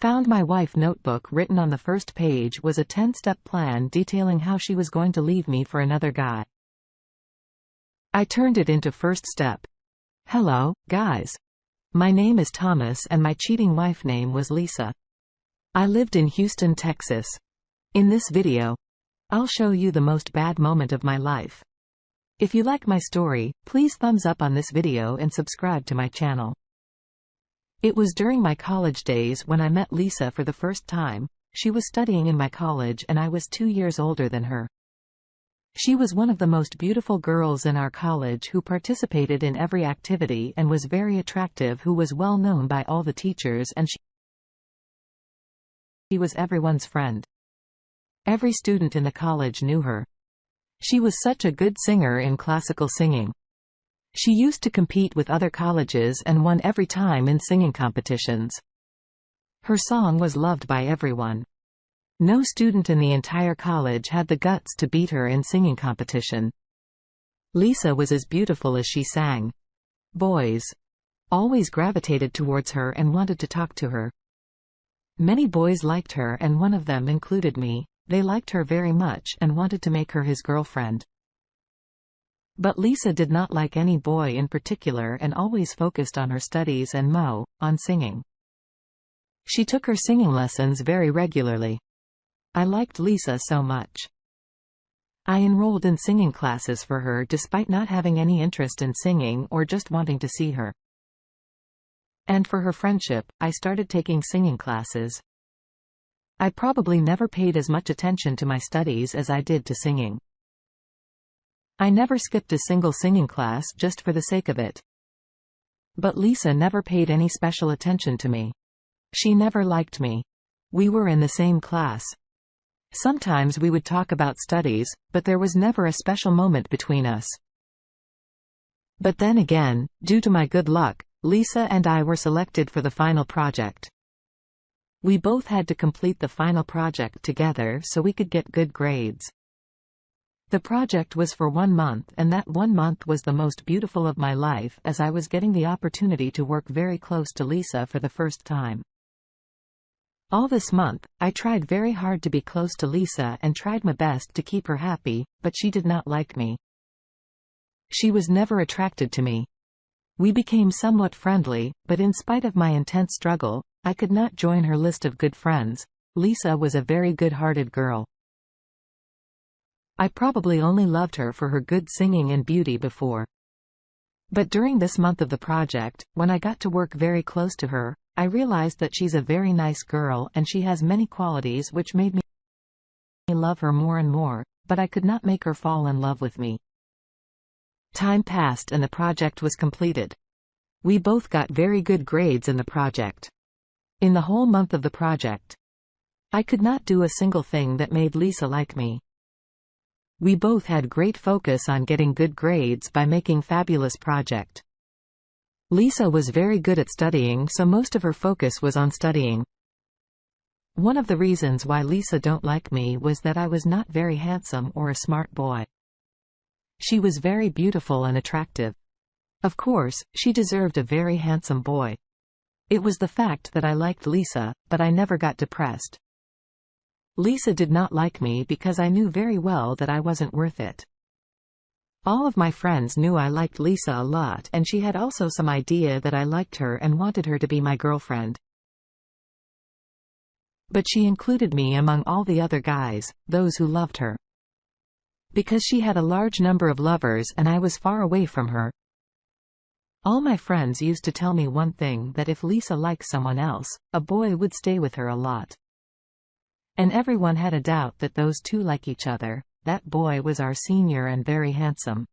Found my wife notebook. Written on the first page was a 10-step plan detailing how she was going to leave me for another guy. I turned it into first step. Hello, guys. My name is Thomas and my cheating wife name was Lisa. I lived in Houston, Texas. In this video, I'll show you the most bad moment of my life. If you like my story, please thumbs up on this video and subscribe to my channel. It was during my college days when I met Lisa for the first time. She was studying in my college and I was 2 years older than her. She was one of the most beautiful girls in our college who participated in every activity and was very attractive, who was well known by all the teachers, and she was everyone's friend. Every student in the college knew her. She was such a good singer in classical singing. She used to compete with other colleges and won every time in singing competitions. Her song was loved by everyone. No student in the entire college had the guts to beat her in singing competition. Lisa was as beautiful as she sang. Boys always gravitated towards her and wanted to talk to her. Many boys liked her and one of them included me. They liked her very much and wanted to make her his girlfriend. But Lisa did not like any boy in particular and always focused on her studies and on singing. She took her singing lessons very regularly. I liked Lisa so much. I enrolled in singing classes for her despite not having any interest in singing or just wanting to see her. And for her friendship, I started taking singing classes. I probably never paid as much attention to my studies as I did to singing. I never skipped a single singing class just for the sake of it. But Lisa never paid any special attention to me. She never liked me. We were in the same class. Sometimes we would talk about studies, but there was never a special moment between us. But then again, due to my good luck, Lisa and I were selected for the final project. We both had to complete the final project together so we could get good grades. The project was for 1 month, and that 1 month was the most beautiful of my life as I was getting the opportunity to work very close to Lisa for the first time. All this month, I tried very hard to be close to Lisa and tried my best to keep her happy, but she did not like me. She was never attracted to me. We became somewhat friendly, but in spite of my intense struggle, I could not join her list of good friends. Lisa was a very good-hearted girl. I probably only loved her for her good singing and beauty before. But during this month of the project, when I got to work very close to her, I realized that she's a very nice girl and she has many qualities which made me love her more and more, but I could not make her fall in love with me. Time passed and the project was completed. We both got very good grades in the project. In the whole month of the project, I could not do a single thing that made Lisa like me. We both had great focus on getting good grades by making fabulous project. Lisa was very good at studying, so most of her focus was on studying. One of the reasons why Lisa don't like me was that I was not very handsome or a smart boy. She was very beautiful and attractive. Of course, she deserved a very handsome boy. It was the fact that I liked Lisa, but I never got depressed. Lisa did not like me because I knew very well that I wasn't worth it. All of my friends knew I liked Lisa a lot, and she had also some idea that I liked her and wanted her to be my girlfriend. But she included me among all the other guys, those who loved her. Because she had a large number of lovers and I was far away from her. All my friends used to tell me one thing, that if Lisa liked someone else, a boy would stay with her a lot. And everyone had a doubt that those two like each other. That boy was our senior and very handsome.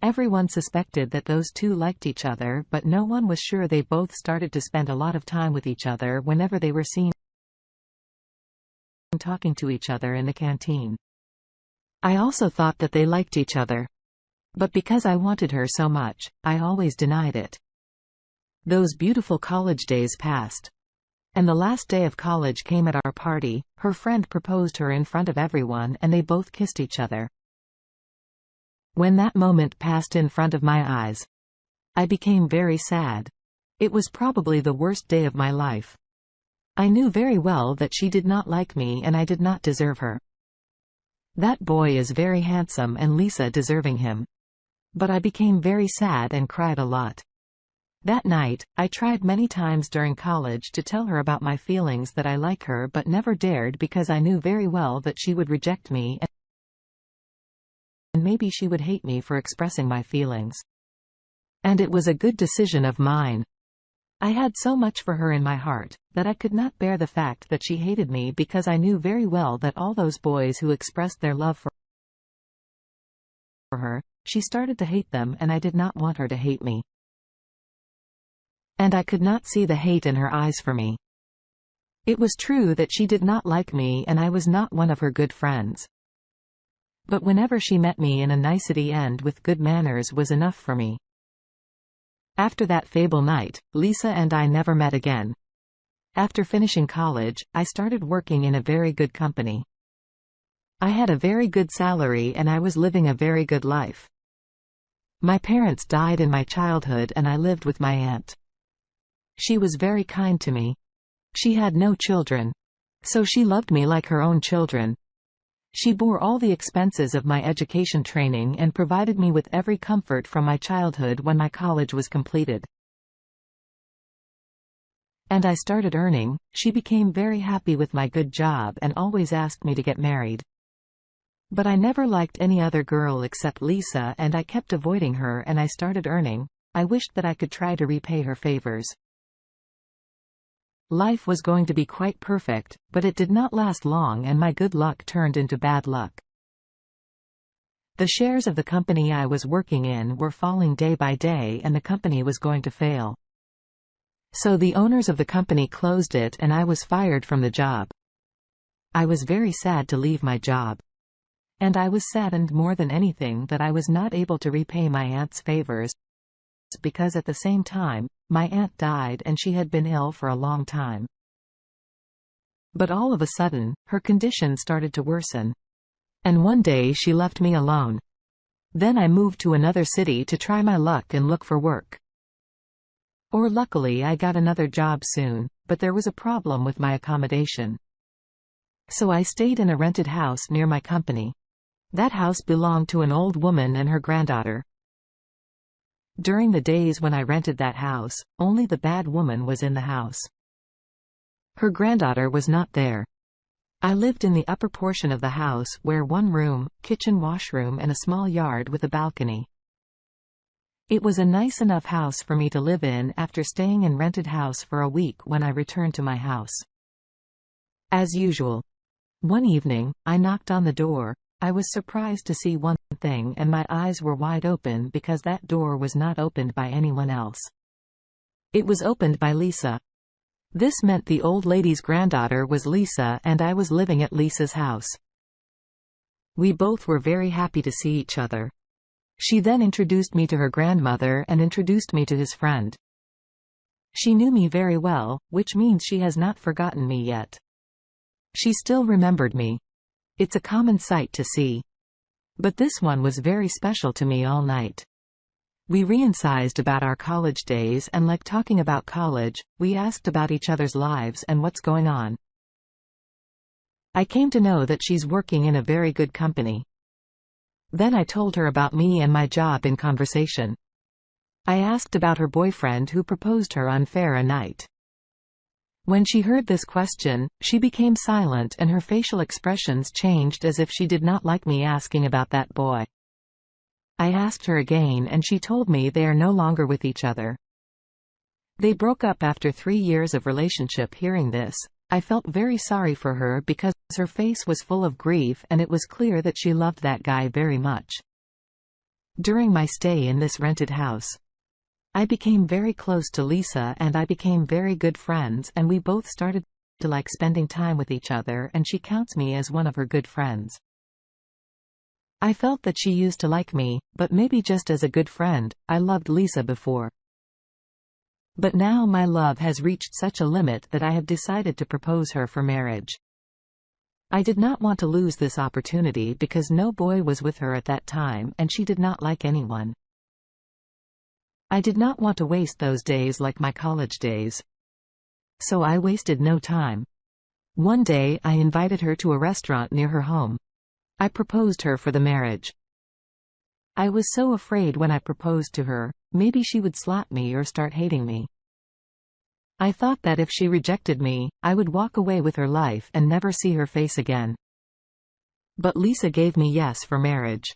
Everyone suspected that those two liked each other, but no one was sure. They both started to spend a lot of time with each other whenever they were seen talking to each other in the canteen. I also thought that they liked each other. But because I wanted her so much, I always denied it. Those beautiful college days passed. And the last day of college came at our party. Her friend proposed her in front of everyone and they both kissed each other. When that moment passed in front of my eyes, I became very sad. It was probably the worst day of my life. I knew very well that she did not like me and I did not deserve her. That boy is very handsome and Lisa deserving him. But I became very sad and cried a lot. That night, I tried many times during college to tell her about my feelings that I like her but never dared because I knew very well that she would reject me and maybe she would hate me for expressing my feelings. And it was a good decision of mine. I had so much for her in my heart, that I could not bear the fact that she hated me because I knew very well that all those boys who expressed their love for her, she started to hate them and I did not want her to hate me. And I could not see the hate in her eyes for me. It was true that she did not like me and I was not one of her good friends. But whenever she met me in a nicety and with good manners was enough for me. After that fateful night, Lisa and I never met again. After finishing college, I started working in a very good company. I had a very good salary and I was living a very good life. My parents died in my childhood and I lived with my aunt. She was very kind to me. She had no children. So she loved me like her own children. She bore all the expenses of my education training and provided me with every comfort from my childhood when my college was completed. And I started earning. She became very happy with my good job and always asked me to get married. But I never liked any other girl except Lisa and I kept avoiding her and I started earning. I wished that I could try to repay her favors. Life was going to be quite perfect, but it did not last long and my good luck turned into bad luck. The shares of the company I was working in were falling day by day and the company was going to fail. So the owners of the company closed it and I was fired from the job. I was very sad to leave my job. And I was saddened more than anything that I was not able to repay my aunt's favors, because at the same time, my aunt died and she had been ill for a long time. But all of a sudden, her condition started to worsen. And one day she left me alone. Then I moved to another city to try my luck and look for work. Or luckily I got another job soon, but there was a problem with my accommodation. So I stayed in a rented house near my company. That house belonged to an old woman and her granddaughter. During the days when I rented that house, only the bad woman was in the house. Her granddaughter was not there. I lived in the upper portion of the house where one room, kitchen, washroom and a small yard with a balcony. It was a nice enough house for me to live in after staying in rented house for a week when I returned to my house. As usual. One evening, I knocked on the door. I was surprised to see one thing and my eyes were wide open because that door was not opened by anyone else. It was opened by Lisa. This meant the old lady's granddaughter was Lisa and I was living at Lisa's house. We both were very happy to see each other. She then introduced me to her grandmother and introduced me to his friend. She knew me very well, which means she has not forgotten me yet. She still remembered me. It's a common sight to see. But this one was very special to me all night. We reminisced about our college days and like talking about college, we asked about each other's lives and what's going on. I came to know that she's working in a very good company. Then I told her about me and my job in conversation. I asked about her boyfriend who proposed her unfair a night. When she heard this question, she became silent and her facial expressions changed as if she did not like me asking about that boy. I asked her again and she told me they are no longer with each other. They broke up after 3 years of relationship. Hearing this, I felt very sorry for her because her face was full of grief and it was clear that she loved that guy very much. During my stay in this rented house, I became very close to Lisa and I became very good friends and we both started to like spending time with each other and she counts me as one of her good friends. I felt that she used to like me, but maybe just as a good friend. I loved Lisa before. But now my love has reached such a limit that I have decided to propose her for marriage. I did not want to lose this opportunity because no boy was with her at that time and she did not like anyone. I did not want to waste those days like my college days. so I wasted no time. One day I invited her to a restaurant near her home. I proposed her for the marriage. I was so afraid when I proposed to her, maybe she would slap me or start hating me. I thought that if she rejected me, I would walk away with her life and never see her face again. But Lisa gave me yes for marriage.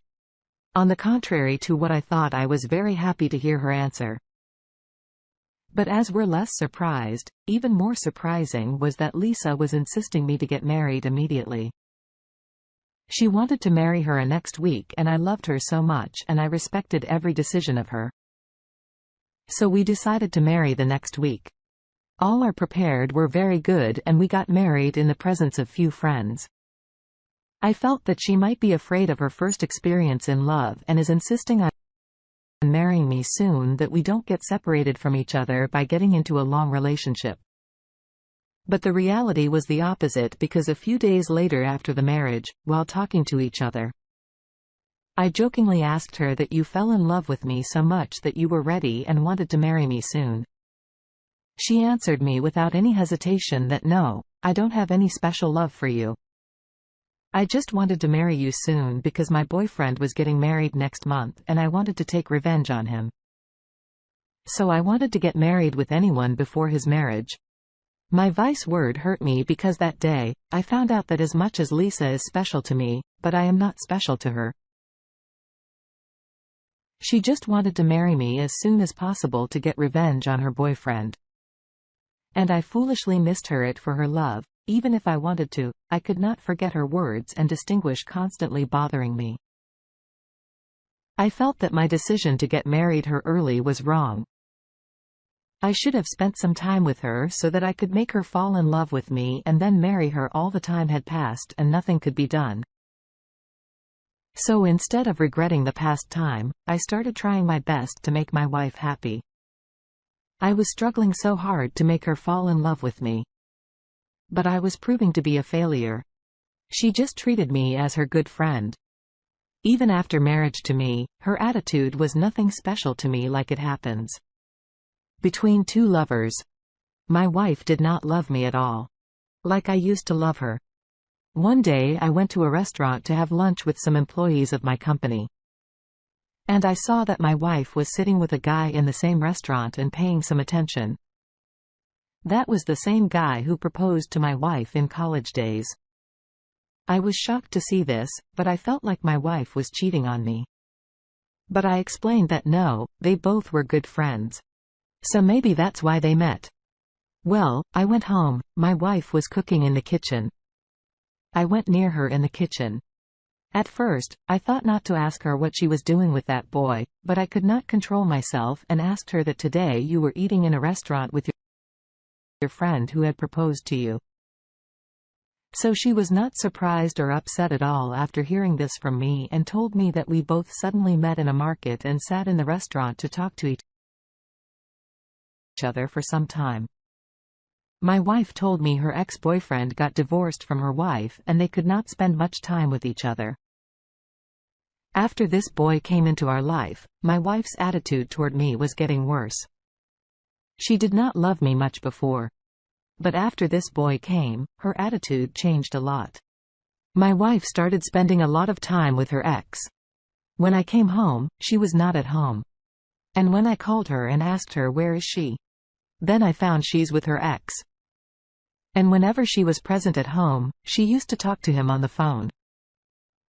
On the contrary to what I thought, I was very happy to hear her answer. But as we're less surprised, even more surprising was that Lisa was insisting me to get married immediately. She wanted to marry her next week, and I loved her so much and I respected every decision of her. So we decided to marry the next week. All our prepared were very good and we got married in the presence of few friends. I felt that she might be afraid of her first experience in love and is insisting on marrying me soon, that we don't get separated from each other by getting into a long relationship. But the reality was the opposite, because a few days later after the marriage, while talking to each other, I jokingly asked her that you fell in love with me so much that you were ready and wanted to marry me soon. She answered me without any hesitation that no, I don't have any special love for you. I just wanted to marry you soon because my boyfriend was getting married next month and I wanted to take revenge on him. So I wanted to get married with anyone before his marriage. My vice word hurt me because that day, I found out that as much as Lisa is special to me, but I am not special to her. She just wanted to marry me as soon as possible to get revenge on her boyfriend. And I foolishly missed her it for her love. Even if I wanted to, I could not forget her words and distinguish constantly bothering me. I felt that my decision to get married her early was wrong. I should have spent some time with her so that I could make her fall in love with me and then marry her. All the time had passed and nothing could be done. So instead of regretting the past time, I started trying my best to make my wife happy. I was struggling so hard to make her fall in love with me. But I was proving to be a failure. She just treated me as her good friend. Even after marriage to me, her attitude was nothing special to me like it happens between two lovers. My wife did not love me at all, like I used to love her. One day I went to a restaurant to have lunch with some employees of my company. And I saw that my wife was sitting with a guy in the same restaurant and paying some attention. That was the same guy who proposed to my wife in college days. I was shocked to see this, but I felt like my wife was cheating on me. But I explained that no, they both were good friends. So maybe that's why they met. Well, I went home, my wife was cooking in the kitchen. I went near her in the kitchen. At first, I thought not to ask her what she was doing with that boy, but I could not control myself and asked her that today you were eating in a restaurant with your friend who had proposed to you. So she was not surprised or upset at all after hearing this from me and told me that we both suddenly met in a market and sat in the restaurant to talk to each other for some time. My wife told me her ex-boyfriend got divorced from her wife and they could not spend much time with each other. After this boy came into our life, my wife's attitude toward me was getting worse. She did not love me much before. But after this boy came, her attitude changed a lot. My wife started spending a lot of time with her ex. When I came home, she was not at home. And when I called her and asked her where is she, then I found she's with her ex. And whenever she was present at home, she used to talk to him on the phone.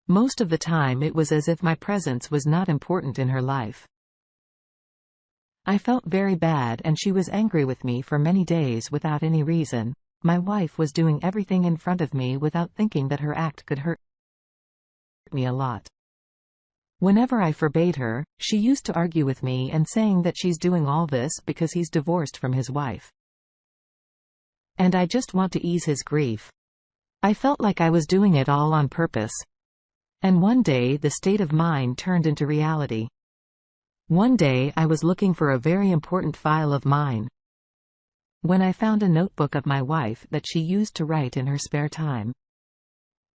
Most of the time it was as if my presence was not important in her life. I felt very bad and she was angry with me for many days without any reason. My wife was doing everything in front of me without thinking that her act could hurt me a lot. Whenever I forbade her, she used to argue with me and saying that she's doing all this because he's divorced from his wife. And I just want to ease his grief. I felt like I was doing it all on purpose. And one day the state of mind turned into reality. One day I was looking for a very important file of mine, when I found a notebook of my wife that she used to write in her spare time.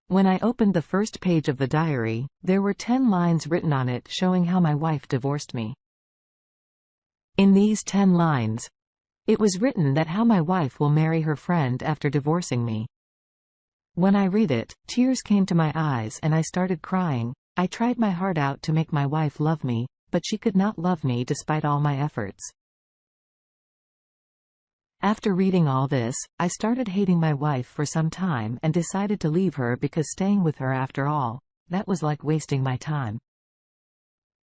When I opened the first page of the diary, there were 10 lines written on it showing how my wife divorced me. In these 10 lines, It was written that how my wife will marry her friend after divorcing me. When I read it, tears came to my eyes and I started crying. I tried my heart out to make my wife love me, but she could not love me despite all my efforts. After reading all this, I started hating my wife for some time and decided to leave her because staying with her after all, that was like wasting my time.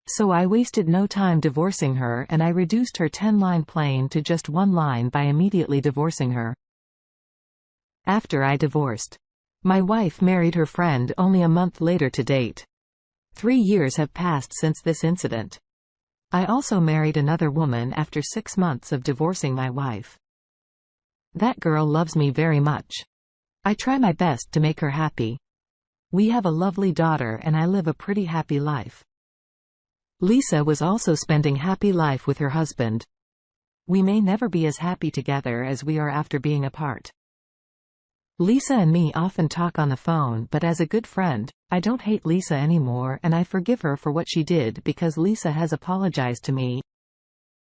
So I wasted no time divorcing her and I reduced her 10-line plan to just 1 line by immediately divorcing her. After I divorced my wife married her friend only a month later to date. 3 years have passed since this incident. I also married another woman after 6 months of divorcing my wife. That girl loves me very much. I try my best to make her happy. We have a lovely daughter and I live a pretty happy life. Lisa was also spending happy life with her husband. We may never be as happy together as we are after being apart. Lisa and me often talk on the phone, but as a good friend, I don't hate Lisa anymore and I forgive her for what she did because Lisa has apologized to me,